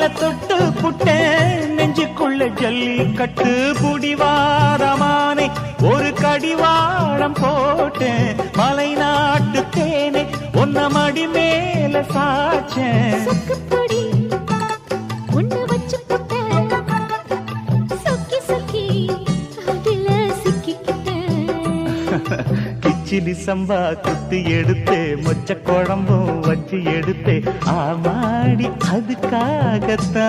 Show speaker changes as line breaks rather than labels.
காலையில தொட்டு புட்டேன் நெஞ்சுக்குள்ள ஜல்லிக்கட்டு புடிவாரமானே ஒரு கடிவாளம் போட்டேன் மலை நாட்டு தேனே ஒன்ன மடி மேல சாச்சேன் கிச்சிலி சம்பா குத்தி எடுத்தே மொச்ச குழம்பும் வச்சு எடுத்தே ஆமாடி அதுக்காகத்தான்